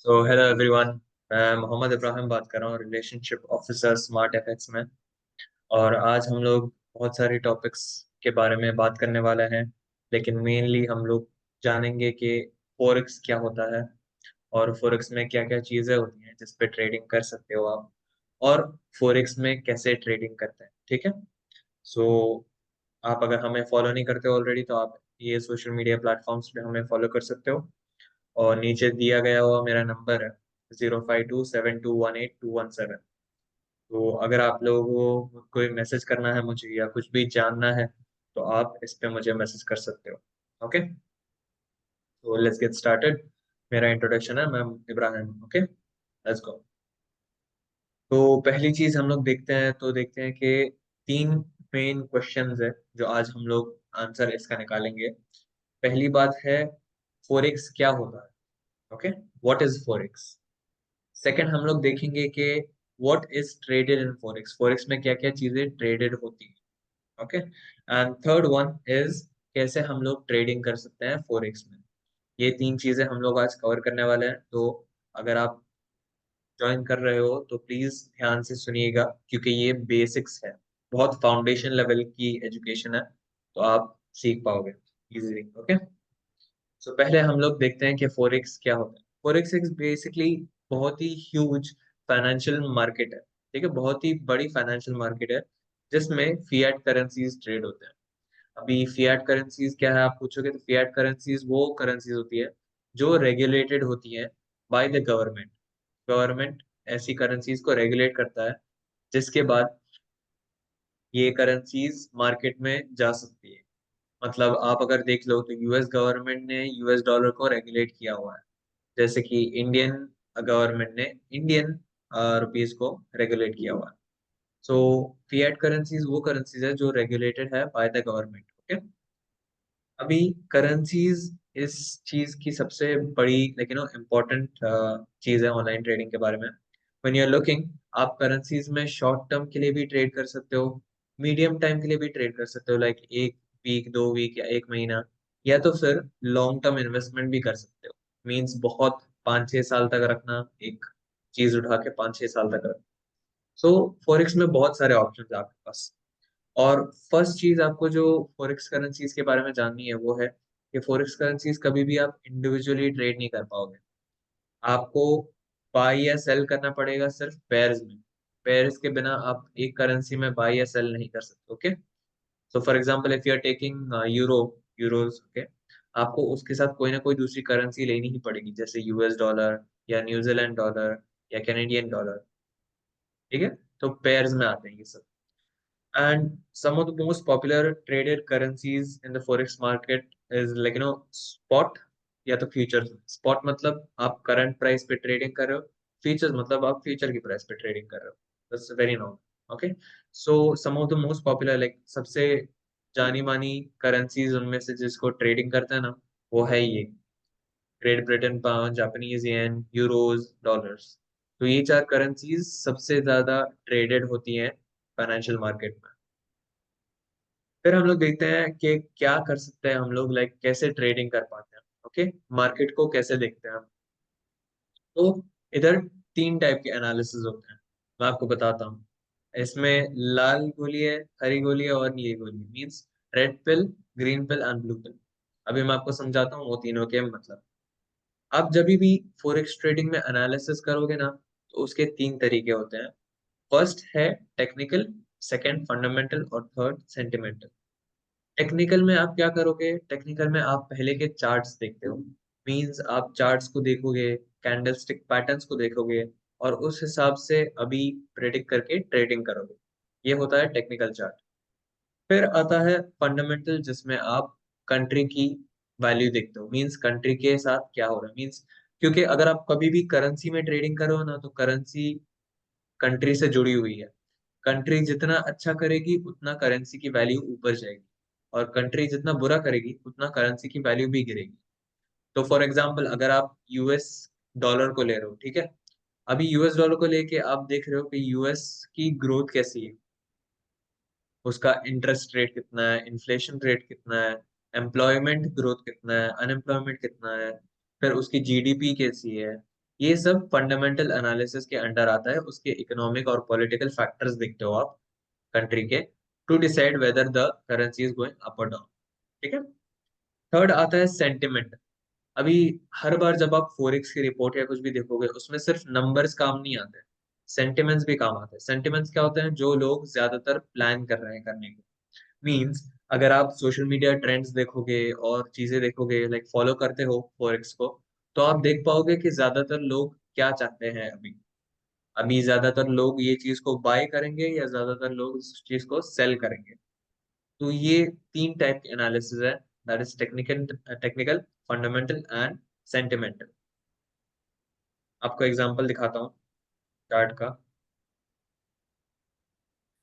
Hello everyone. मैं मोहम्मद इब्राहिम बात कर रहा हूँ, रिलेशनशिप ऑफिसर स्मार्ट एफएक्स में। और आज हम लोग बहुत सारे टॉपिक्स के बारे में बात करने वाले हैं, लेकिन मेनली हम लोग जानेंगे कि फॉरेक्स क्या होता है और फॉरेक्स में क्या क्या चीज़ें होती हैं जिस पे ट्रेडिंग कर सकते हो आप, और फॉरेक्स में कैसे ट्रेडिंग करते हैं। ठीक है। सो आप अगर हमें फॉलो नहीं करते ऑलरेडी तो आप ये सोशल मीडिया प्लेटफॉर्म्स पे हमें फॉलो कर सकते हो। और नीचे दिया गया हुआ मेरा नंबर है 0527218217। तो अगर आप लोगों को कोई मैसेज करना है मुझे या कुछ भी जानना है तो आप इस पे मुझे मैसेज कर सकते हो। ओके, तो लेट्स गेट स्टार्टेड। मेरा इंट्रोडक्शन है, मैं इब्राहिम। Okay, let's go. तो पहली चीज हम लोग देखते हैं कि तीन मेन क्वेश्चंस है जो आज हम लोग आंसर इसका निकालेंगे। पहली बात है, फॉरेक्स क्या होता है। Okay, what is forex. Second, हम लोग देखेंगे कि what is traded in forex, forex में क्या क्या चीजें ट्रेडेड होती हैं। Okay, and third one is कैसे हम लोग ट्रेडिंग कर सकते हैं फॉरेक्स में। ये तीन चीजें हम लोग आज कवर करने वाले हैं। तो अगर आप ज्वाइन कर रहे हो तो प्लीज ध्यान से सुनिएगा, क्योंकि ये बेसिक्स है, बहुत फाउंडेशन लेवल की एजुकेशन है, तो आप सीख पाओगे इजीली। ओके, सो पहले हम लोग देखते हैं कि फॉरेक्स क्या होता है। फॉरेक्स एक बेसिकली बहुत ही ह्यूज फाइनेंशियल मार्केट है। ठीक है, बहुत ही बड़ी फाइनेंशियल मार्केट है जिसमें फिएट करेंसीज ट्रेड होते हैं। अभी फिएट करेंसीज क्या है आप पूछोगे, तो फिएट करेंसीज वो करेंसीज होती है जो रेगुलेटेड होती है बाय द गवर्नमेंट। गवर्नमेंट ऐसी करेंसीज को रेगुलेट करता है, जिसके बाद ये करेंसीज मार्केट में जा सकती है। मतलब आप अगर देख लो तो यूएस गवर्नमेंट ने यूएस डॉलर को रेगुलेट किया हुआ है, जैसे कि इंडियन गवर्नमेंट ने इंडियन रुपीज को रेगुलेट किया हुआ है। सो फिएट करेंसीज वो करेंसीज है जो रेगुलेटेड है बाय द गवर्नमेंट। ओके, अभी करेंसीज इस चीज की सबसे बड़ी लेकिन इम्पोर्टेंट चीज है ऑनलाइन ट्रेडिंग के बारे में। व्हेन यू आर लुकिंग, आप करेंसीज में शॉर्ट टर्म के लिए भी ट्रेड कर सकते हो, मीडियम टाइम के लिए भी ट्रेड कर सकते हो, लाइक एक वीक, 2 वीक या एक महीना, या तो फिर लॉन्ग टर्म इन्वेस्टमेंट भी कर सकते हो। मीन्स बहुत 5-6 साल तक रखना, एक चीज उठा के 5-6 साल तक रखना। सो फॉरेक्स में बहुत सारे ऑप्शन है आपके पास। और फर्स्ट चीज आपको जो फॉरेक्स करेंसीज के बारे में जाननी है वो है कि फॉरेक्स करेंसीज कभी भी आप इंडिविजुअली ट्रेड नहीं कर पाओगे। आपको बाय या सेल करना पड़ेगा सिर्फ पेयर्स में। पेयर्स के बिना आप एक करेंसी में बाय या सेल नहीं कर सकते। Okay, so for example if you are taking euros, okay, आपको उसके साथ कोई ना कोई दूसरी करेंसी लेनी ही पड़ेगी, जैसे यूएस डॉलर या न्यूजीलैंड डॉलर या कैनेडियन डॉलर। ठीक है, तो पेयर्स में आते हैं ये सब। And some of the most popular traded currencies in the forex market is like spot या तो फ्यूचर्स। स्पॉट मतलब आप करंट प्राइस पे ट्रेडिंग कर रहे हो, फ्यूचर्स मतलब आप फ्यूचर की प्राइस पे ट्रेडिंग कर रहे हो। That's very normal. Okay, so some of the most popular, like सबसे जानी मानी करेंसीज उनमें से जिसको ट्रेडिंग करते हैं ना, वो है ये great Britain pound, Japanese yen, euros, dollars. तो ये चार करेंसीज सबसे ज्यादा ट्रेडेड होती हैं फाइनेंशियल मार्केट में। फिर हम लोग देखते हैं कि क्या कर सकते हैं हम लोग, लाइक कैसे ट्रेडिंग कर पाते हैं। ओके, मार्केट को कैसे देखते हैं हम। तो इधर तीन टाइप के एनालिसिस होते हैं, मैं आपको बताता हूँ। इसमें लाल गोली है, हरी गोली है और नीली गोली, means red pill, green pill and blue pill. अभी मैं आपको समझाता हूँ वो तीनों के मतलब। आप जब भी फॉरेक्स ट्रेडिंग में एनालिसिस करोगे ना, तो उसके तीन तरीके होते हैं। फर्स्ट है टेक्निकल, सेकंड फंडामेंटल और थर्ड सेंटिमेंटल। टेक्निकल में आप क्या करोगे, टेक्निकल में आप पहले के चार्ट्स देखते हो। मींस आप चार्ट्स को देखोगे, कैंडलस्टिक पैटर्न्स को देखोगे, और उस हिसाब से अभी प्रेडिक्ट करके ट्रेडिंग करोगे। ये होता है टेक्निकल चार्ट। फिर आता है फंडामेंटल, जिसमें आप कंट्री की वैल्यू देखते हो, मींस कंट्री के साथ क्या हो रहा है। मींस क्योंकि अगर आप कभी भी करेंसी में ट्रेडिंग करो ना, तो करेंसी कंट्री से जुड़ी हुई है। कंट्री जितना अच्छा करेगी उतना करेंसी की वैल्यू ऊपर जाएगी, और कंट्री जितना बुरा करेगी उतना करेंसी की वैल्यू भी गिरेगी। तो फॉर एग्जांपल अगर आप यूएस डॉलर को ले रहे हो, ठीक है, अभी यूएस डॉलर को लेके आप देख रहे हो कि यूएस की ग्रोथ कैसी है, उसका इंटरेस्ट रेट कितना है, इन्फ्लेशन रेट कितना है, एम्प्लॉयमेंट ग्रोथ कितना है, अनएम्प्लॉयमेंट कितना है, फिर उसकी जीडीपी कैसी है, ये सब फंडामेंटल एनालिसिस के अंडर आता है। उसके इकोनॉमिक और पॉलिटिकल फैक्टर्स देखते हो आप कंट्री के, to decide whether the currency is going up और डाउन। ठीक है। थर्ड आता है सेंटिमेंट। अभी हर बार जब आप फॉरेक्स की रिपोर्ट या कुछ भी देखोगे, उसमें सिर्फ नंबर्स काम नहीं आते, सेंटिमेंट्स भी काम आते हैं। सेंटिमेंट्स क्या होते हैं? जो लोग ज्यादातर प्लान कर रहे हैं करने को। मींस अगर आप सोशल मीडिया ट्रेंड्स देखोगे और चीजें देखोगे, लाइक फॉलो करते हो फॉरेक्स को, तो आप देख पाओगे कि ज्यादातर लोग क्या चाहते हैं अभी। अभी ज्यादातर लोग ये चीज को बाय करेंगे या ज्यादातर लोग इस चीज को सेल करेंगे। तो ये तीन टाइप के एनालिसिस है, that is technical, technical, fundamental and sentimental. आपको एग्जांपल दिखाता हूँ चार्ट का।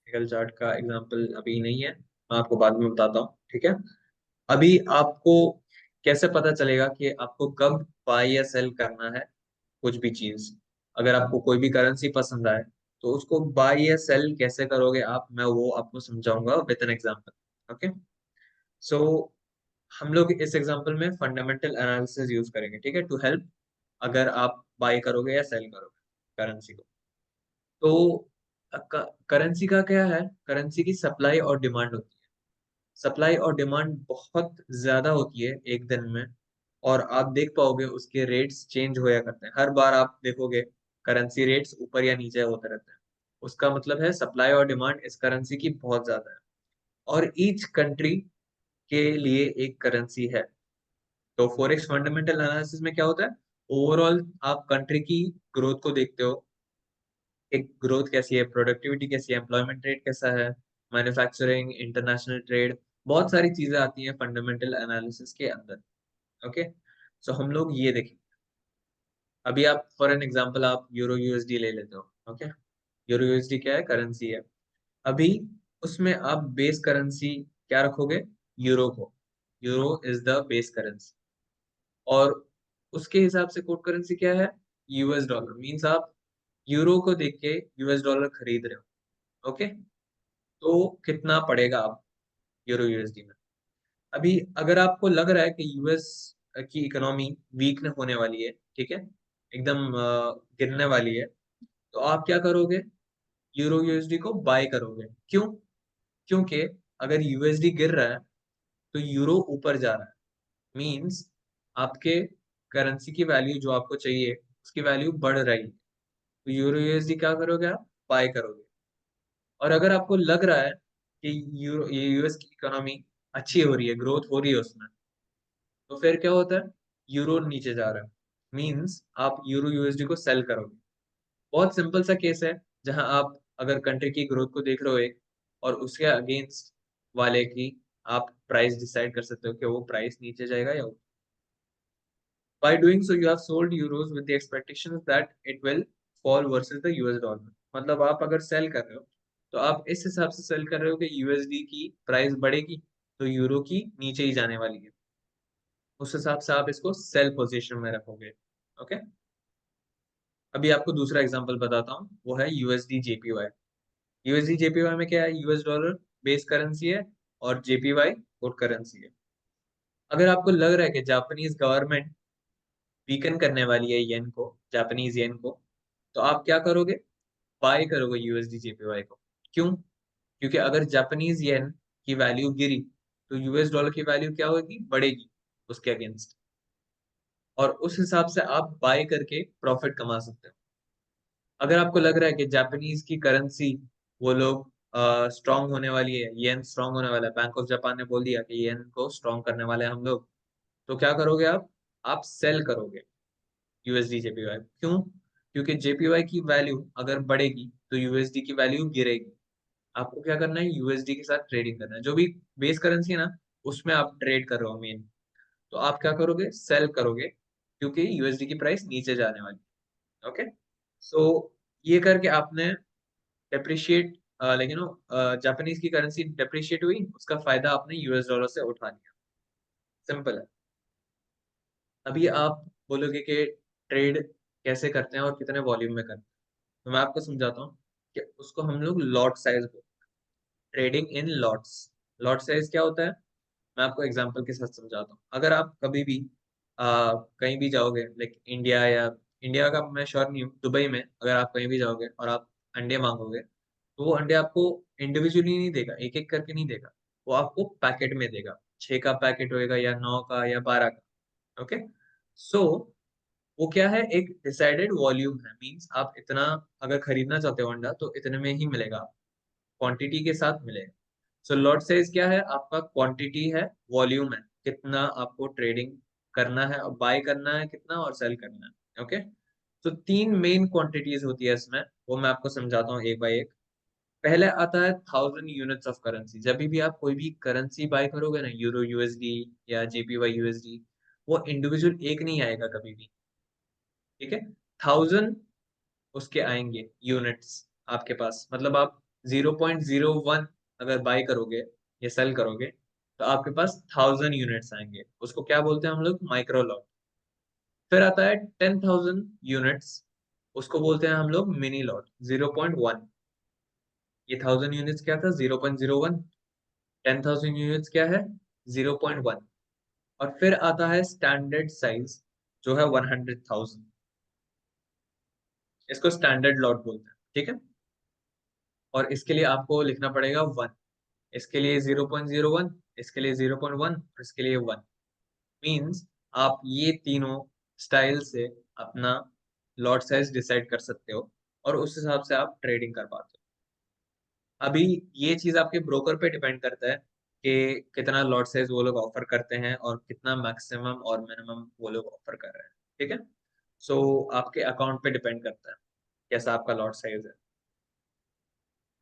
टेक्निकल चार्ट का एग्जांपल अभी नहीं है, मैं आपको बाद में बताता हूँ। ठीक है। अभी आपको कैसे पता चलेगा कि आपको कब बाय या सेल करना है कुछ भी चीज? अगर आपको कोई भी करेंसी पसंद आए, तो उसको बाय या सेल कैसे करोगे आप, मैं वो आपको समझाऊंगा विद एन एग्जांपल। ओके। सो हम लोग इस एग्जांपल में फंडामेंटल एनालिसिस यूज करेंगे, ठीक है, टू हेल्प अगर आप बाय करोगे या सेल करोगे करेंसी को। तो करेंसी का क्या है? करेंसी की सप्लाई और डिमांड होती है। सप्लाई और डिमांड बहुत ज्यादा होती है एक दिन में, और आप देख पाओगे उसके रेट्स चेंज होया करते हैं। हर बार आप देखोगे करेंसी रेट्स ऊपर या नीचे होते रहते हैं। उसका मतलब है सप्लाई और डिमांड इस करेंसी की बहुत ज्यादा है, और ईच कंट्री के लिए एक करेंसी है। तो फॉरेक्स फंडामेंटल एनालिसिस में क्या होता है? ओवरऑल आप कंट्री की ग्रोथ को देखते हो, एक ग्रोथ कैसी है, प्रोडक्टिविटी कैसी है, एम्प्लॉयमेंट रेट कैसा है, मैन्युफैक्चरिंग, इंटरनेशनल ट्रेड, बहुत सारी चीजें आती हैं फंडामेंटल एनालिसिस के अंदर। ओके। सो हम लोग ये देखें। अभी आप फॉर एन एग्जांपल आप यूरो यूएसडी ले लेते हो। ओके। यूरो यूएसडी क्या है? करेंसी है। अभी उसमें आप बेस करेंसी क्या रखोगे? यूरो को। Euro is the base currency. और उसके हिसाब से कोड करेंसी क्या है? US dollar. मींस आप यूरो को देख के यूएस डॉलर खरीद रहे हो। ओके। तो कितना पड़ेगा आप यूरो यूएसडी में? अभी अगर आपको लग रहा है कि यूएस की इकोनॉमी वीक होने वाली है, ठीक है, एकदम गिरने वाली है, तो आप क्या करोगे? यूरो यूएसडी को बाय करोगे। क्यों? क्योंकि अगर यूएसडी गिर रहा है तो यूरो ऊपर जा रहा है। मींस आपके करेंसी की वैल्यू जो आपको चाहिए उसकी वैल्यू बढ़ रही है, तो यूरो यूएसडी क्या करोगे आप? बाय करोगे। और अगर आपको लग रहा है कि यूरो ये यूएस की इकोनॉमी अच्छी हो रही है, ग्रोथ हो रही है उसमें, तो फिर क्या होता है? यूरो नीचे जा रहा है, मींस आप यूरो यूएसडी को सेल करोगे। बहुत सिंपल सा केस है, जहां आप अगर कंट्री की ग्रोथ को देख रहे हो एक, और उसके अगेंस्ट वाले की आप प्राइस डिसाइड कर सकते हो कि वो प्राइस नीचे जाएगा या ऊपर। By doing so, you have sold euros with the expectations that it will fall versus the US dollar. मतलब आप अगर सेल कर रहे हो, तो आप इस हिसाब से सेल कर रहे हो कि यूएसडी की प्राइस बढ़ेगी तो यूरो की नीचे ही जाने वाली है। उस हिसाब से आप इसको सेल पोजीशन में रखोगे। ओके। अभी आपको दूसरा एग्जांपल बताता हूँ, वो है यूएसडी जेपीवाई। यूएसडी जेपीवाई में क्या है? यूएस डॉलर बेस करेंसी है और जेपीवाई कोड करेंसी है। अगर आपको लग रहा है कि जापानीज गवर्नमेंट वीकन करने वाली है येन को, जापानीज येन को, तो आप क्या करोगे? बाय करोगे यूएसडी जेपीवाई को। क्यों? क्योंकि अगर जापानीज येन की वैल्यू गिरी तो यूएस डॉलर की वैल्यू क्या होगी? बढ़ेगी उसके अगेंस्ट, और उस हिसाब से आप बाय करके प्रॉफिट कमा सकते हो। अगर आपको लग रहा है कि जापानीज की करेंसी वो लोग स्ट्रांग होने वाली है, येन स्ट्रांग होने वाला है, बैंक ऑफ जापान ने बोल दिया कि येन को स्ट्रांग करने वाले हैं हम लोग, तो क्या करोगे आप? आप सेल करोगे यूएसडी जेपीवाई। क्यों? क्योंकि जेपीवाई की वैल्यू अगर बढ़ेगी तो यूएसडी की वैल्यू गिरेगी। आपको क्या करना है? यूएसडी के साथ ट्रेडिंग करना है। जो भी बेस करेंसी है ना, उसमें आप ट्रेड कर रहे हो मेन, तो आप क्या करोगे? सेल करोगे, क्योंकि यूएसडी की प्राइस नीचे जाने वाली है। ओके। सो ये करके आपने डेप्रिशिएट, लेकिन जापानीज की करेंसी डेप्रिशिएट हुई, उसका फायदा आपने यूएस डॉलर से उठा लिया। सिंपल है। अभी आप बोलोगे कि ट्रेड कैसे करते हैं और कितने वॉल्यूम में करते हैं, तो मैं आपको समझाता हूँ कि उसको हम लोग लॉट साइज बोलते हैं, trading in lots. Lot size क्या होता है? मैं आपको एग्जांपल के साथ समझाता हूँ। अगर आप कभी भी कहीं भी जाओगे, लाइक इंडिया या इंडिया का मैं श्योर नहीं हूँ, दुबई में अगर आप कहीं भी जाओगे और आप अंडे मांगोगे तो वो अंडे आपको इंडिविजुअली नहीं देगा, एक एक करके नहीं देगा, वो आपको पैकेट में देगा। 6 का पैकेट होएगा या 9 का या 12 का। ओके, सो वो क्या है, एक डिसाइडेड वॉल्यूम है, मींस आप इतना अगर खरीदना चाहते हो अंडा तो इतने में ही मिलेगा, क्वांटिटी के साथ मिलेगा। सो लॉट साइज क्या है, आपका क्वांटिटी है, वॉल्यूम है, कितना आपको ट्रेडिंग करना है और बाय करना है कितना और सेल करना है। ओके, तो 3 मेन क्वांटिटीज होती है इसमें, वो मैं आपको समझाता हूँ एक बाय एक। पहले आता है 1000 यूनिट्स ऑफ करेंसी। जब भी आप कोई भी करेंसी बाय करोगे ना, यूरो यूएसडी या जेपीवाई यूएसडी, वो इंडिविजुअल एक नहीं आएगा कभी भी, ठीक है। 1000 उसके आएंगे यूनिट्स आपके पास, मतलब आप 0.01 अगर बाय करोगे या सेल करोगे तो आपके पास 1000 यूनिट्स आएंगे, उसको क्या बोलते हैं हम लोग, माइक्रो लॉट। फिर आता है 10,000 यूनिट्स, उसको बोलते हैं हम लोग मिनी लॉट, 0.1। ये 1000 यूनिट्स क्या था, 0.01। 10,000 यूनिट्स क्या है, 0.1। और फिर आता है स्टैंडर्ड साइज, जो है 100,000, इसको स्टैंडर्ड लॉट बोलते हैं, ठीक है। और इसके लिए आपको लिखना पड़ेगा 1, इसके लिए 0.01, इसके लिए 0.1 और इसके लिए 1। मींस आप ये तीनों स्टाइल से अपना लॉट साइज डिसाइड कर सकते हो और उस हिसाब से आप ट्रेडिंग कर पाते हो। अभी ये चीज आपके ब्रोकर पे डिपेंड करता है कि कितना लॉट साइज वो लोग ऑफर करते हैं और कितना मैक्सिमम और मिनिमम वो लोग ऑफर कर रहे हैं, ठीक है। सो आपके अकाउंट पे डिपेंड करता है कैसा आपका लॉट साइज है।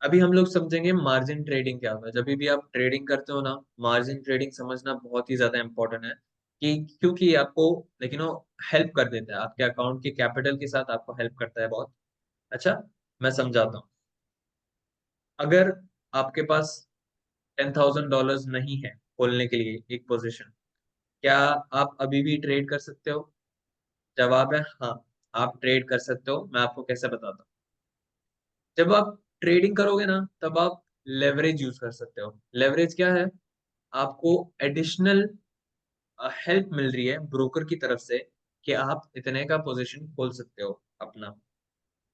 अभी हम लोग समझेंगे मार्जिन ट्रेडिंग क्या होता है। जब भी आप ट्रेडिंग करते हो ना, मार्जिन ट्रेडिंग समझना बहुत ही ज्यादा इंपॉर्टेंट है, कि क्योंकि ये आपको लेकिन वो हेल्प कर देता है, आपके अकाउंट के कैपिटल के साथ आपको हेल्प करता है बहुत। अच्छा, मैं समझाता हूँ। अगर आपके पास $10,000 नहीं है खोलने के लिए एक पोजीशन, क्या आप अभी भी ट्रेड कर सकते हो? जवाब है हाँ, आप ट्रेड कर सकते हो। मैं आपको कैसे बताता हूँ। जब आप ट्रेडिंग करोगे ना, तब आप लेवरेज यूज कर सकते हो। लेवरेज क्या है, आपको एडिशनल हेल्प मिल रही है ब्रोकर की तरफ से कि आप इतने का पोजीशन खोल सकते हो अपना,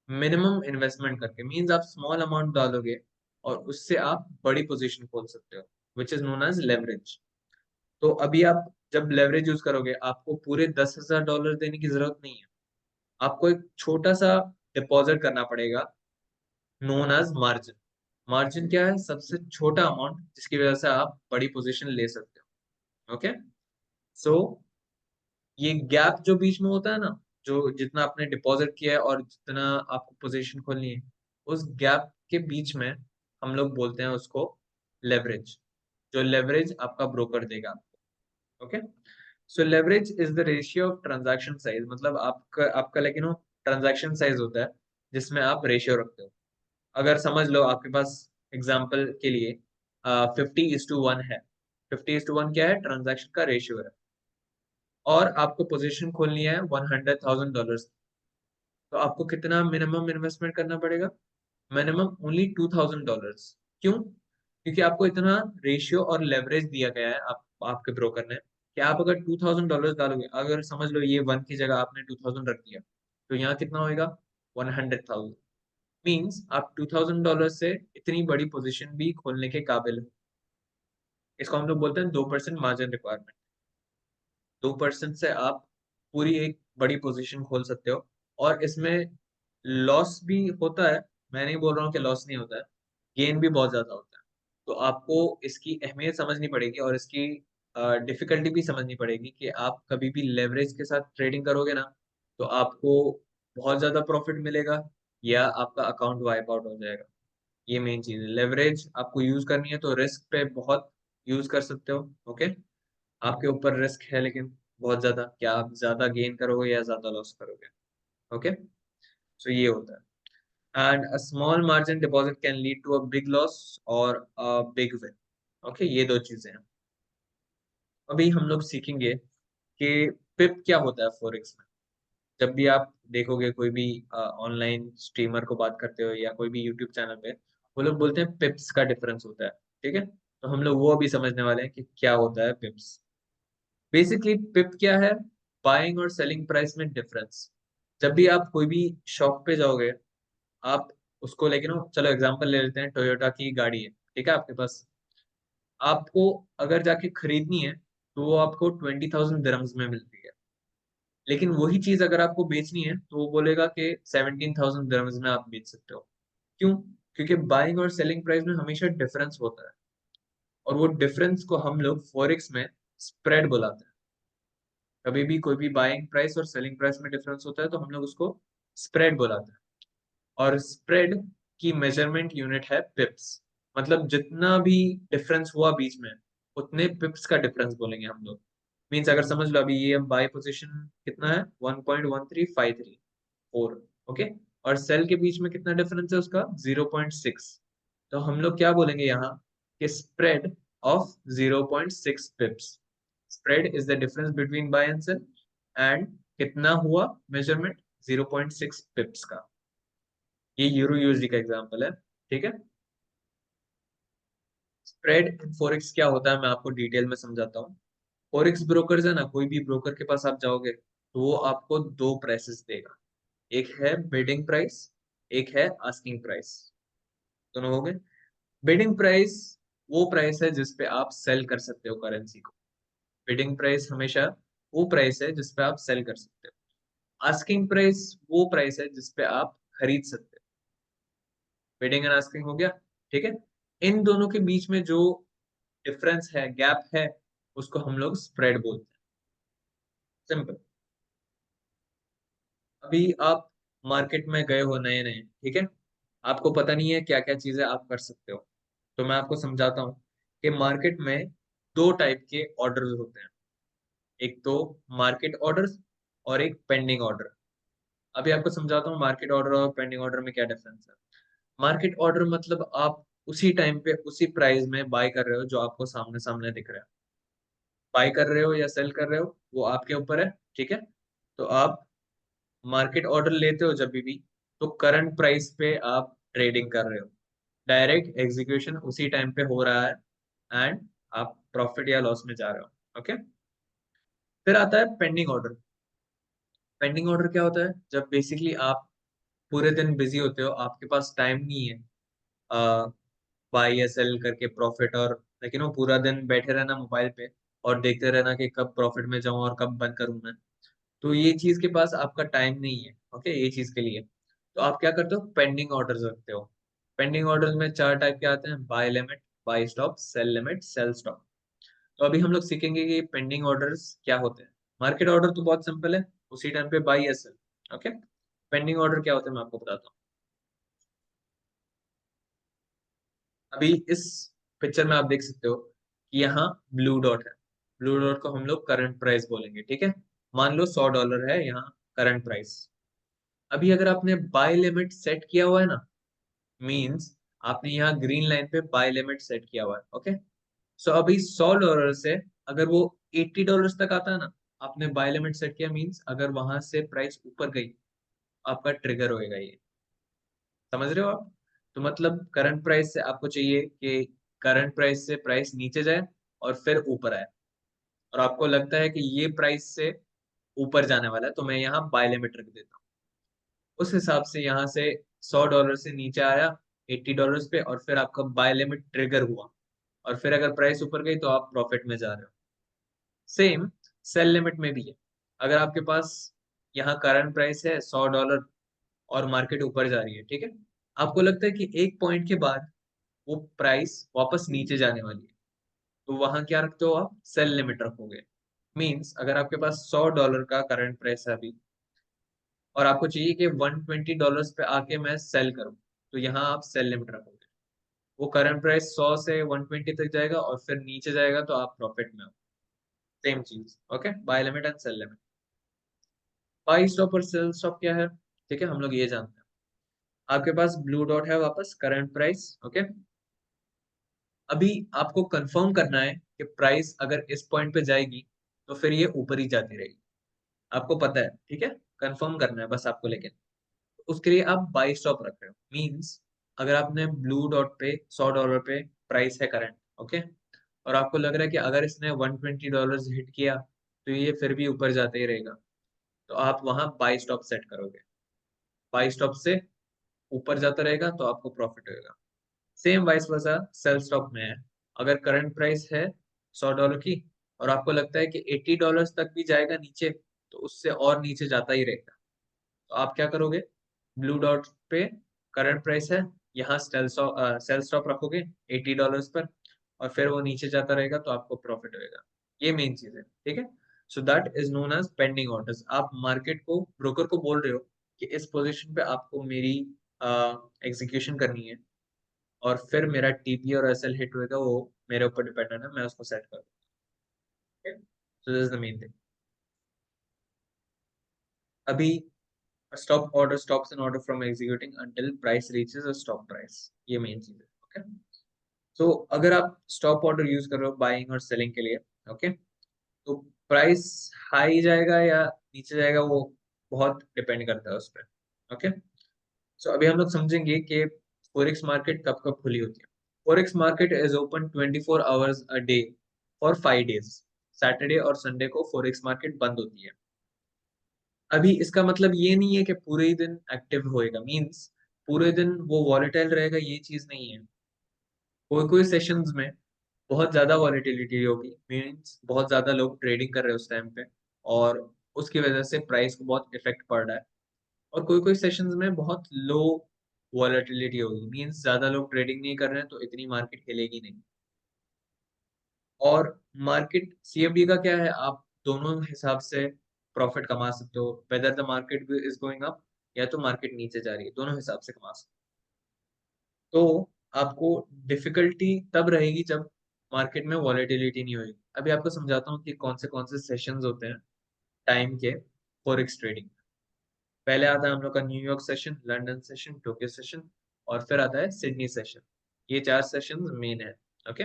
मिनिमम इन्वेस्टमेंट करके। मींस आप स्मॉल अमाउंट डालोगे और उससे आप बड़ी पोजीशन खोल सकते हो, which is known as leverage. तो अभी आप जब लेवरेज यूज करोगे, आपको पूरे $10,000 देने की जरूरत नहीं है, आपको एक छोटा सा डिपॉजिट करना पड़ेगा, नोन एज मार्जिन। मार्जिन क्या है, सबसे छोटा अमाउंट जिसकी वजह से आप बड़ी पोजीशन ले सकते हो। ओके, सो ये गैप जो बीच में होता है ना, जो जितना आपने डिपॉजिट किया है और जितना आपको पोजीशन खोलनी है, उस गैप के बीच में हम लोग बोलते हैं उसको लेवरेज, जो लेवरेज आपका ब्रोकर देगा आपको। Okay, so leverage is the ratio of transaction size, मतलब आपका लेकिन ट्रांजैक्शन साइज होता है जिसमें आप रेशियो रखते हो। अगर समझ लो आपके पास एग्जाम्पल के लिए 50:1 है। 50:1 क्या है, ट्रांजैक्शन का रेशियो है, और आपको पोजीशन खोलनी है $100,000, तो आपको कितना मिनिमम इन्वेस्टमेंट करना पड़ेगा, मिनिमम ओनली $2,000। क्यों? क्योंकि आपको इतना रेशियो और लेवरेज दिया गया है आपके ब्रोकर ने, कि आप अगर $2,000 डालोगे, अगर समझ लो ये 1 की जगह आपने 2,000 रख दिया, तो यहाँ कितना होएगा, 100,000। मीन्स आप $2,000 से इतनी बड़ी पोजीशन भी खोलने के काबिल हो। इसको हम लोग बोलते हैं 2% मार्जिन रिक्वायरमेंट। 2% से आप पूरी एक बड़ी पोजीशन खोल सकते हो, और इसमें लॉस भी होता है, मैं नहीं बोल रहा हूँ कि लॉस नहीं होता है, गेन भी बहुत ज्यादा होता है। तो आपको इसकी अहमियत समझनी पड़ेगी और इसकी डिफिकल्टी भी समझनी पड़ेगी, कि आप कभी भी लेवरेज के साथ ट्रेडिंग करोगे ना, तो आपको बहुत ज्यादा प्रॉफिट मिलेगा या आपका अकाउंट वाइप आउट हो जाएगा। ये मेन चीज है, लेवरेज आपको यूज करनी है तो रिस्क पे बहुत यूज कर सकते हो। ओके, आपके ऊपर रिस्क है लेकिन बहुत ज्यादा, क्या आप ज्यादा गेन करोगे या ज्यादा लॉस करोगे। ओके, सो ये होता है। And a small margin deposit can lead to a big loss और अ बिग विन। ओके, ये दो चीजें हैं। अभी हम लोग सीखेंगे कि पिप क्या होता है फॉरेक्स में। जब भी आप देखोगे कोई भी ऑनलाइन स्ट्रीमर को बात करते हो या कोई भी यूट्यूब चैनल पे, वो लोग बोलते हैं पिप्स का डिफरेंस होता है, ठीक है। तो हम लोग वो अभी समझने वाले हैं कि क्या होता है पिप्स। बेसिकली पिप क्या है, बाइंग और सेलिंग प्राइस में डिफरेंस। जब भी आप कोई भी शॉप पे जाओगे, आप उसको लेके ना, चलो एग्जांपल ले लेते हैं, टोयोटा की गाड़ी है, ठीक है आपके पास। आपको अगर जाके खरीदनी है तो वो आपको 20,000 दिरहम्स में मिलती है। लेकिन वही चीज अगर आपको बेचनी है तो वो बोलेगा कि 17,000 दिरहम्स में आप बेच सकते हो। क्यों? क्योंकि बाइंग और सेलिंग प्राइस में हमेशा डिफरेंस होता है, और वो डिफरेंस को हम लोग फॉरेक्स में स्प्रेड बुलाते हैं। कभी भी कोई भी बाइंग प्राइस और सेलिंग प्राइस में डिफरेंस होता है तो हम लोग उसको स्प्रेड बुलाते हैं। और स्प्रेड की मेजरमेंट यूनिट है पिप्स। मतलब जितना भी डिफरेंस हुआ बीच में, उतने पिप्स का डिफरेंस बोलेंगे हम लोग। मीन्स अगर समझ लो, अभी ये बाय पोजीशन कितना है, 1.1353 ओके, और सेल के बीच में कितना डिफरेंस है उसका, 0.6। तो हम लोग क्या बोलेंगे यहाँ कि spread of 0.6 pips. Spread is the difference between buy and sell, and कितना हुआ मेजरमेंट, 0.6 पिप्स का। ये यूरो यूएसडी का एग्जांपल है, ठीक है। स्प्रेड इन फॉरेक्स क्या होता है मैं आपको डिटेल में समझाता हूँ। फॉरेक्स ब्रोकर्स है ना, कोई भी ब्रोकर के पास आप जाओगे तो वो आपको दो प्राइसेस देगा। एक है बिडिंग प्राइस, एक है आस्किंग प्राइस। दोनों हो गए। बिडिंग प्राइस वो प्राइस है जिसपे आप सेल कर सकते हो करेंसी को। बिडिंग प्राइस हमेशा वो प्राइस है जिसपे आप सेल कर सकते हो। आस्किंग प्राइस वो प्राइस है जिसपे आप खरीद सकते हो। बिडिंग एंड आस्किंग हो गया, ठीक है। इन दोनों के बीच में जो डिफरेंस है, गैप है, उसको हम लोग स्प्रेड बोलते हैं। सिंपल। अभी आप मार्केट में गए हो नए नए, ठीक है, आपको पता नहीं है क्या क्या चीजें आप कर सकते हो। तो मैं आपको समझाता हूँ कि मार्केट में दो टाइप के ऑर्डर्स होते हैं। एक तो मार्केट ऑर्डर्स और एक पेंडिंग ऑर्डर। अभी आपको समझाता हूँ मार्केट ऑर्डर और पेंडिंग ऑर्डर में क्या डिफरेंस है। मार्केट ऑर्डर मतलब आप उसी टाइम पे उसी प्राइस में बाय कर रहे हो जो आपको सामने सामने दिख रहा है। बाय कर रहे हो या सेल कर रहे हो वो आपके ऊपर है, ठीक है। तो आप मार्केट ऑर्डर लेते हो जब भी, तो करंट प्राइस पे आप ट्रेडिंग कर रहे हो। डायरेक्ट एग्जीक्यूशन उसी टाइम पे हो रहा है, एंड आप प्रॉफिट या लॉस में जा रहे हो, ओके। फिर आता है पेंडिंग ऑर्डर। पेंडिंग ऑर्डर क्या होता है, जब बेसिकली आप पूरे दिन बिजी होते हो, आपके पास टाइम नहीं है बाय या सेल करके प्रॉफिट, और लेकिन वो पूरा दिन बैठे रहना मोबाइल पे और देखते रहना कि कब प्रॉफिट में जाऊं और कब बंद करूं मैं। तो ये चीज के पास आपका टाइम नहीं है, ओके, ये चीज के लिए। तो आप क्या करते हो, पेंडिंग ऑर्डर्स रखते हो। पेंडिंग ऑर्डर्स में चार टाइप के आते हैं, buy limit, buy stop, sell limit, sell stop. तो अभी हम लोग सीखेंगे कि पेंडिंग ऑर्डर्स क्या होते हैं। मार्केट ऑर्डर तो बहुत सिंपल है, उसी टाइम पे बाय या सेल, ओके। पेंडिंग ऑर्डर क्या होता है मैं आपको बताता हूँ। अभी इस पिक्चर में आप देख सकते हो कि यहाँ ब्लू डॉट है। ब्लू डॉट को हम लोग करंट प्राइस बोलेंगे, ठीक है। मान लो $100 है यहाँ करंट प्राइस। अभी अगर आपने बाय लिमिट सेट किया हुआ है ना, मींस आपने यहाँ ग्रीन लाइन पे बाय लिमिट सेट किया हुआ है, ओके। सो अभी $100 से अगर वो $80 तक आता है ना, आपने बाय लिमिट सेट किया, मींस अगर वहां से प्राइस ऊपर गई, आपका ट्रिगर होएगा ये। समझ रहे हो आप? तो मतलब करंट प्राइस से आपको चाहिए कि करंट प्राइस से प्राइस नीचे जाए और फिर ऊपर आए, और आपको लगता है कि ये प्राइस से ऊपर जाने वाला है, तो मैं यहाँ बाय लिमिट रख देता हूँ। उस हिसाब से यहाँ से $100 से नीचे आया $80 पे, और फिर आपका बाय लिमिट ट्रिगर हुआ, और फिर अगर प्राइस ऊपर गई तो आप प्रॉफिट में जा रहे हो। सेम सेल लिमिट में भी है। अगर आपके पास यहाँ करंट प्राइस है $100 और मार्केट ऊपर जा रही है, ठीक है, आपको लगता है कि एक पॉइंट के बाद वो प्राइस वापस नीचे जाने वाली है, तो वहां क्या रखते हो आप, सेल लिमिट रखोगे। मींस अगर आपके पास $100 का करंट प्राइस है अभी, और आपको चाहिए कि $120 पे आके मैं सेल करूं, तो यहाँ आप सेल लिमिट रखोगे। वो करंट प्राइस 100 से 120 तक जाएगा और फिर नीचे जाएगा तो आप प्रॉफिट में हो। सेम चीज, okay, buy limit and sell limit. Buy stop और सेल स्टॉप क्या है, ठीक है, हम लोग ये जानते हैं। आपके पास ब्लू डॉट है वापस करंट प्राइस, ओके। अभी आपको कंफर्म करना है कि प्राइस अगर इस पॉइंट पे जाएगी तो फिर ये ऊपर ही जाती रहेगी। आपको पता है, ठीक है, कंफर्म करना है बस आपको। लेकिन उसके लिए आप बाई स्टॉप रख रहे हो। मींस अगर आपने ब्लू डॉट पे $100 पे प्राइस है करंट, ओके, और आपको लग रहा है कि अगर इसने $120 हिट किया तो ये फिर भी ऊपर जाते ही रहेगा, तो आप वहां बाई स्टॉप सेट करोगे। बाई स्टॉप से ऊपर जाता रहेगा तो आपको प्रॉफिट होगा। Same vice versa sell stock में है। अगर करंट प्राइस है $100 की और आपको लगता है कि $80 तक भी जाएगा नीचे, तो उससे और नीचे जाता ही रहेगा, तो आप क्या करोगे, ब्लू डॉट पे करंट प्राइस है, यहाँ सेल स्टॉप रखोगे $80 पर, और फिर वो नीचे जाता रहेगा तो आपको प्रॉफिट होएगा। ये मेन चीज है, ठीक है। So that is known as pending orders. आप मार्केट को, ब्रोकर को बोल रहे हो कि इस पोजीशन पे आपको मेरी एग्जीक्यूशन करनी है, और फिर मेरा टीपी और एसएल हिट होएगा, वो मेरे ऊपर डिपेंडेंट है, मैं उसको सेट करूँ। So this is the main thing. अभी stop order stops an order from executing until price reaches a stop price, ये मेन चीज है, ओके। तो अगर आप स्टॉप ऑर्डर यूज कर रहे हो बाइंग और सेलिंग के लिए, ओके, तो प्राइस हाई जाएगा या नीचे जाएगा, वो बहुत डिपेंड करता है उस पर, ओके। सो अभी हम लोग समझेंगे कि फॉरेक्स मार्केट कब कब खुली होती है। Forex market is open 24 hours a day for 5 days. Saturday और संडे को फॉरेक्स मार्केट बंद होती है। अभी इसका मतलब ये नहीं है कि पूरे ही दिन एक्टिव होएगा, मींस पूरे दिन वो वॉलेटाइल रहेगा, ये चीज नहीं है। कोई कोई सेशंस में बहुत ज्यादा वॉलेटिलिटी होगी, मींस बहुत ज्यादा लोग ट्रेडिंग कर रहे हैं उस टाइम पे, और उसकी वजह से प्राइस को बहुत इफेक्ट पड़ रहा है। और कोई कोई सेशंस में बहुत लो वॉलेटिलिटी होगी, मींस ज्यादा लोग ट्रेडिंग नहीं कर रहे हैं तो इतनी मार्केट हिलेगी नहीं। और मार्केट सीएफडी का क्या है, आप दोनों हिसाब से प्रॉफिट कमा सकते हो, whether the market is going up या तो मार्केट नीचे जा रही है, दोनों हिसाब से कमा सकते हो। तो आपको डिफिकल्टी तब रहेगी जब मार्केट में वॉलेटिलिटी नहीं होगी। अभी आपको समझाता हूँ कि कौन से सेशंस होते हैं टाइम के फॉरेक्स ट्रेडिंग। पहले आता है हम लोग का New York session, London session, Tokyo session, और फिर आता है सिडनी सेशन। ये 4 सेशन मेन है, ओके।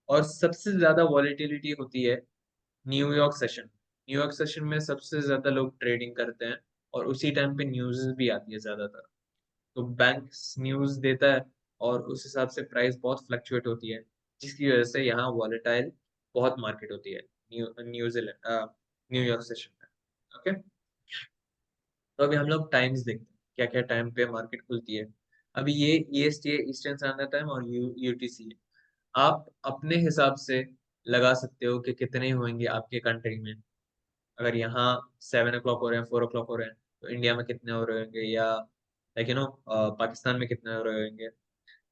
और सबसे ज्यादा वॉलेटिलिटी होती है न्यूयॉर्क सेशन। न्यूयॉर्क सेशन में सबसे ज्यादा लोग ट्रेडिंग करते हैं, और उसी टाइम पे न्यूज भी आती है ज्यादातर। तो बैंक न्यूज देता है, और उस हिसाब से प्राइस बहुत फ्लक्चुएट होती है, जिसकी वजह से यहाँ वॉलेटाइल बहुत मार्केट होती है न्यूजीलैंड न्यूयॉर्क सेशन में, ओके। तो अभी हम लोग टाइम्स देखते हैं, क्या क्या टाइम पे मार्केट खुलती है। अभी ये ईएसटी है, ईस्टर्न स्टैंडर्ड टाइम, और यूटीसी है। आप अपने हिसाब से लगा सकते हो कि कितने होंगे आपके कंट्री में। अगर यहाँ 7 o'clock हो रहे हैं, 4 o'clock हो रहे हैं, तो इंडिया में कितने हो रहे होंगे, या लाइक पाकिस्तान में कितने हो रहे होंगे,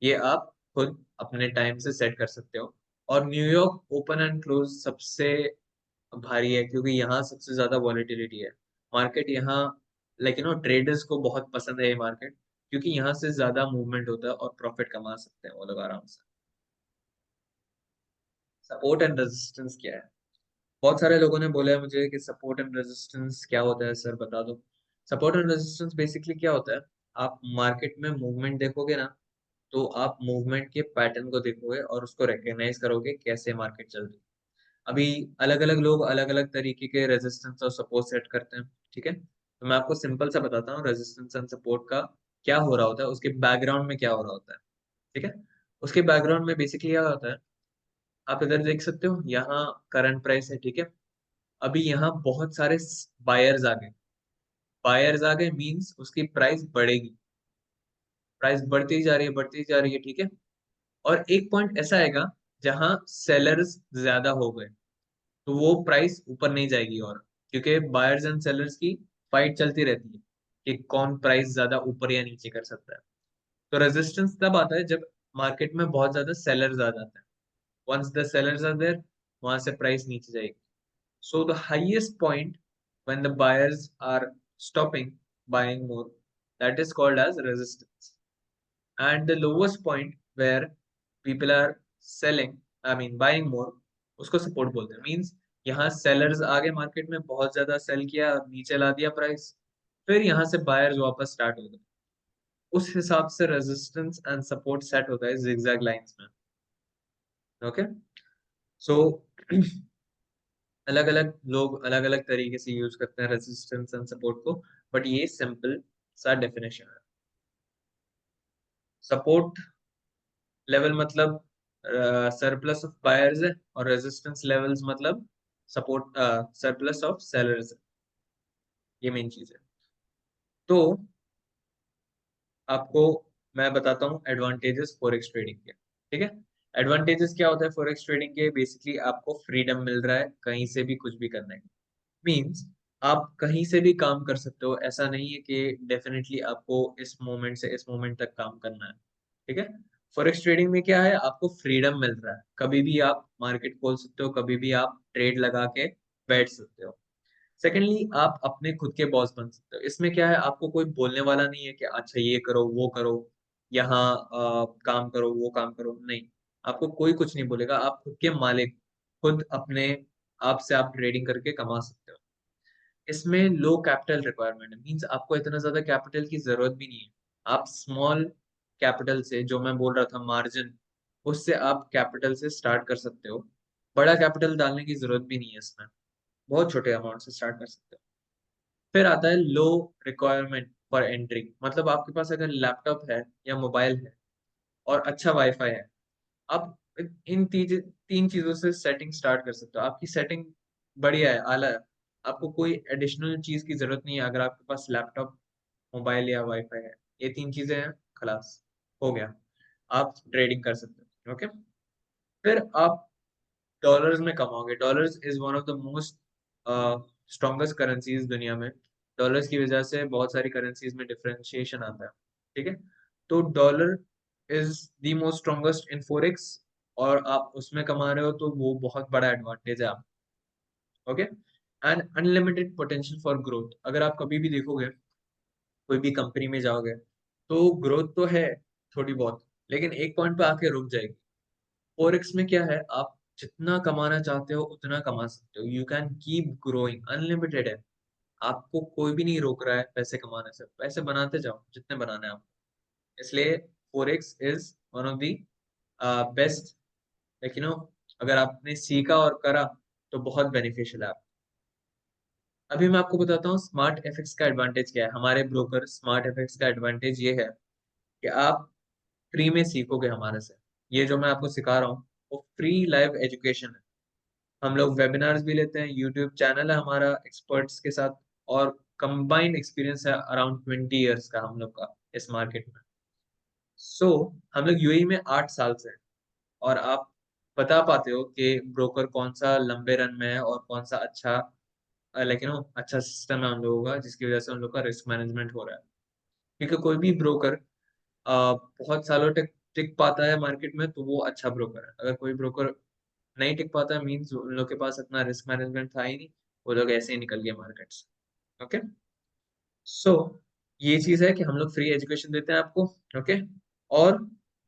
ये आप खुद अपने टाइम से सेट कर सकते हो। और न्यूयॉर्क ओपन एंड क्लोज सबसे भारी है, क्योंकि यहाँ सबसे ज्यादा वॉलेटिलिटी है। मार्केट यहाँ ट्रेडर्स को बहुत पसंद है ये मार्केट, क्योंकि यहाँ से ज्यादा मूवमेंट होता है और प्रॉफिट कमा सकते हैं वो लोग आराम से। सपोर्ट एंड रेजिस्टेंस क्या है? बहुत सारे लोगों ने बोला है मुझे कि सपोर्ट एंड रेजिस्टेंस क्या होता है, सर बता दो। सपोर्ट एंड रेजिस्टेंस बेसिकली क्या होता है, आप मार्केट में मूवमेंट देखोगे ना, तो आप मूवमेंट के पैटर्न को देखोगे और उसको रिकग्नाइज करोगे कैसे मार्केट चल रही है। अभी अलग अलग लोग अलग अलग तरीके के रेजिस्टेंस और सपोर्ट सेट करते हैं, ठीक है। तो मैं आपको सिंपल सा बताता हूँ रेजिस्टेंस एंड सपोर्ट का क्या हो रहा होता है, उसके बैकग्राउंड में क्या हो रहा होता है, ठीक है। उसके बैकग्राउंड में बेसिकली क्या होता है, आप इधर देख सकते हो, यहाँ करंट प्राइस है, ठीक है। अभी यहाँ बहुत सारे बायर्स आ गए। बायर्स आ गए मीन्स उसकी प्राइस बढ़ेगी, प्राइस बढ़ती जा रही है, बढ़ती जा रही है, ठीक है। और एक पॉइंट ऐसा आएगा जहां सेलर्स ज्यादा हो गए, तो वो प्राइस ऊपर नहीं जाएगी, और क्योंकि बायर्स एंड सेलर्स की फाइट चलती रहती है कि कौन प्राइस ज्यादा ऊपर या नीचे कर सकता है। तो रेजिस्टेंस तब आता है जब मार्केट में बहुत ज्यादा सेलर्स आ जाते हैं। Once the sellers are there, वहां से प्राइस नीचे जाएगी। So the highest point when the buyers are stopping buying more, that is called as resistance. And the lowest point where people are selling, I mean buying more, उसको support बोलते हैं। Means यहाँ sellers आगे market में बहुत ज्यादा cell किया और नीचे ला दिया प्राइस, फिर यहाँ से बायर्स वापस स्टार्ट हो गए। उस हिसाब से रेजिस्टेंस एंड सपोर्ट सेट होता है जिगजैग लाइंस में, ओके। सो अलग अलग लोग अलग अलग तरीके से यूज करते हैं रेजिस्टेंस एंड सपोर्ट को, बट ये सिंपल सा डेफिनेशन है। सपोर्ट लेवल मतलब सरप्लस ऑफ बायर्स है, और रेजिस्टेंस लेवल्स मतलब सपोर्ट सरप्लस ऑफ सेलर्स है। ये मेन चीज है। तो आपको मैं बताता हूँ एडवांटेजेस फॉरेक्स ट्रेडिंग के। ठीक है, एडवांटेजेस क्या होता है फॉरेक्स ट्रेडिंग के? बेसिकली आपको फ्रीडम मिल रहा है कहीं से भी कुछ भी करने का। मीन्स आप कहीं से भी काम कर सकते हो, ऐसा नहीं है कि डेफिनेटली आपको इस मोमेंट से इस मोमेंट तक काम करना है। ठीक है, फॉरेक्स ट्रेडिंग में क्या है, आपको फ्रीडम मिल रहा है, कभी भी आप मार्केट खोल सकते हो, कभी भी आप ट्रेड लगा के बैठ सकते हो। सेकेंडली आप अपने खुद के बॉस बन सकते हो। इसमें क्या है, आपको कोई बोलने वाला नहीं है कि अच्छा ये करो वो करो, यहाँ काम करो वो काम करो, नहीं, आपको कोई कुछ नहीं बोलेगा, आप खुद के मालिक, खुद अपने आप से आप ट्रेडिंग करके कमा सकते हो। इसमें लो कैपिटल रिक्वायरमेंट है, मींस आपको इतना ज्यादा कैपिटल की जरूरत भी नहीं है। आप स्मॉल कैपिटल से, जो मैं बोल रहा था मार्जिन, उससे आप कैपिटल से स्टार्ट कर सकते हो। बड़ा कैपिटल डालने की जरूरत भी नहीं है इसमें, बहुत छोटे अमाउंट से स्टार्ट कर सकते हो। फिर आता है लो रिक्वायरमेंट फॉर एंट्री, मतलब आपके पास अगर लैपटॉप है या मोबाइल है और अच्छा वाईफाई है, आप इन तीन चीजों से सेटिंग स्टार्ट कर सकते हो। आपकी सेटिंग बढ़िया है, आला है, आपको कोई एडिशनल चीज की जरूरत नहीं है। अगर आपके पास लैपटॉप, मोबाइल या वाईफाई है, ये तीन चीजें हैं, खलास हो गया, आप ट्रेडिंग कर सकते हो। ओके, फिर आप डॉलर्स में कमाओगे। Dollars is one of the most strongest currencies दुनिया में। डॉलर्स की वजह से बहुत सारी करेंसीज में डिफरेंशिएशन आता है। ठीक है, तो dollar is the most strongest in forex, और आप उसमें कमा रहे हो तो वो बहुत बड़ा एडवांटेज है आप। Okay, and unlimited potential for growth. अगर आप कभी भी देखोगे, कोई भी कंपनी में जाओगे, तो ग्रोथ तो है थोड़ी बहुत, लेकिन एक पॉइंट पे आके रुक जाएगी। फोरेक्स में क्या है, आप जितना कमाना चाहते हो उतना कमा सकते हो, you can keep growing, unlimited है। आपको कोई भी नहीं रोक रहा है पैसे कमाने से, पैसे बनाते जाओ जितने बनाने हैं आपको। इसलिए forex is one of the best, like you know, अगर आपने सीखा और करा तो बहुत बेनिफिशियल है आप। अभी मैं आपको बताता हूँ स्मार्ट एफएक्स का एडवांटेज क्या है। हमारे ब्रोकर स्मार्ट एफएक्स का एडवांटेज ये है कि आप फ्री में सीखोगे हमारे से। ये जो मैं आपको सिखा रहा हूँ वो फ्री लाइव एजुकेशन है। हम लोग वेबिनार्स भी लेते हैं, यूट्यूब चैनल है हमारा एक्सपर्ट्स के साथ, और कंबाइंड एक्सपीरियंस है अराउंड 20 ईयर्स का हम लोग का इस मार्केट में। सो हम लोग यूएई में 8 साल से हैं, और आप बता पाते हो कि ब्रोकर कौन सा लंबे रन में है और कौन सा अच्छा, लाइक यू नो, अच्छा सिस्टम है उन लोगों का, जिसकी वजह से उन लोग का रिस्क मैनेजमेंट हो रहा है। क्योंकि कोई भी ब्रोकर बहुत सालों तक टिक पाता है मार्केट में तो वो अच्छा ब्रोकर है। अगर कोई ब्रोकर नहीं टिक पाता है, मीन्स उन लोग के पास इतना रिस्क मैनेजमेंट था ही नहीं, वो लोग ऐसे ही निकल गए मार्केट से। ओके, सो ये चीज है कि हम लोग फ्री एजुकेशन देते हैं आपको। ओके, और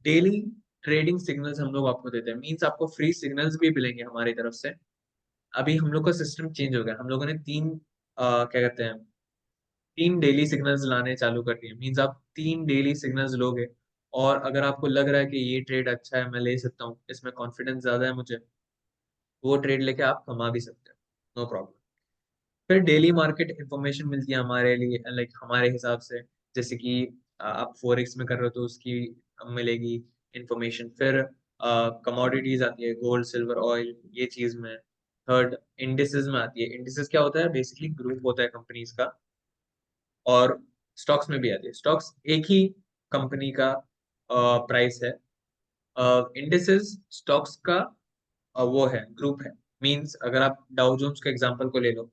डेली ट्रेडिंग सिग्नल्स हम लोग आपको देते हैं, मीन्स आपको फ्री सिग्नल्स भी मिलेंगे हमारी तरफ से। अभी हम लोग का सिस्टम चेंज हो गया, हम लोगों ने क्या कहते हैं, 3 डेली सिग्नल्स लाने चालू कर दिए। मीन्स आप 3 डेली सिग्नल्स लोगे, और अगर आपको लग रहा है कि ये ट्रेड अच्छा है, मैं ले सकता हूँ, इसमें कॉन्फिडेंस ज्यादा है मुझे, वो ट्रेड लेके आप कमा भी सकते हो, नो प्रॉब्लम। फिर डेली मार्केट इंफॉर्मेशन मिलती है हमारे लिए, लाइक हमारे हिसाब से, जैसे कि आप फोरेक्स में कर रहे हो तो उसकी मिलेगी इंफॉर्मेशन। फिर कमोडिटीज आती है, गोल्ड सिल्वर ऑयल, ये चीज में। थर्ड इंडिसेस में आती है। इंडिसेस क्या होता है, बेसिकली ग्रुप होता है कंपनीज का, और स्टॉक्स में भी आती है। स्टॉक्स एक ही कंपनी का प्राइस है, इंडिसेस स्टॉक्स का वो है, ग्रुप है। मींस अगर आप डाउ जोन्स के एग्जांपल को ले लो,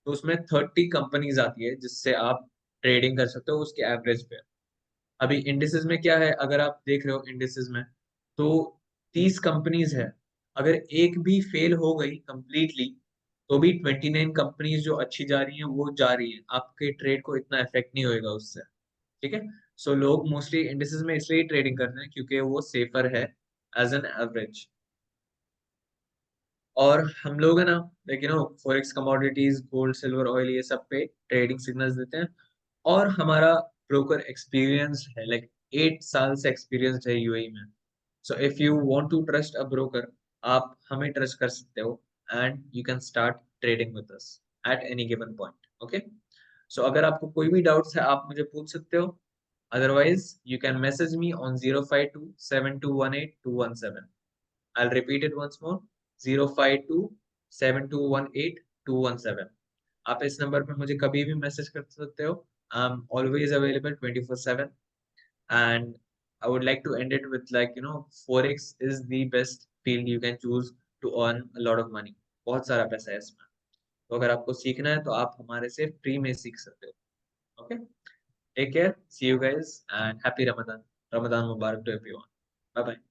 तो उसमें 30 कंपनीज आती है जिससे आप ट्रेडिंग कर सकते हो उसके एवरेज पे। अभी इंडिसेस में क्या है, अगर आप देख रहे हो इंडिसेस में, तो 30 कंपनीज है, अगर एक भी फेल हो गई कंप्लीटली, तो भी 29 कंपनीज जो अच्छी जा रही हैं वो जा रही है, आपके ट्रेड को इतना इफेक्ट नहीं होएगा उससे। ठीक है, सो लोग मोस्टली इंडिसेस में इसलिए ट्रेडिंग करते हैं क्योंकि वो सेफर है एज एन एवरेज। और हम लोग है ना, like you know, forex, commodities, gold silver oil, ये सब पे ट्रेडिंग सिग्नल्स देते हैं। और हमारा ब्रोकर एक्सपीरियंस है, लाइक 8 साल से एक्सपीरियंस है यूएई में। So if you want to trust a broker, आप हमें ट्रस्ट कर सकते हो, and you can start trading with us at any given point. Okay, so अगर आपको कोई भी डाउट्स है आप मुझे पूछ सकते हो, otherwise you can message me on 052 7218 217। I'll repeat it once more, 052 7218 217। आप इस नंबर पे मुझे कभी भी मैसेज कर सकते हो। I am always available 24/7 and I would like to end it with like forex is the best field you can choose to earn a lot of money। बहुत सारा पैसा है इसमें। तो अगर आपको सीखना है तो आप हमारे से फ्री में सीख सकते हो। Okay, take care, see you guys and happy Ramzan. Ramzan मुबारक टू एवरीवन। Bye bye.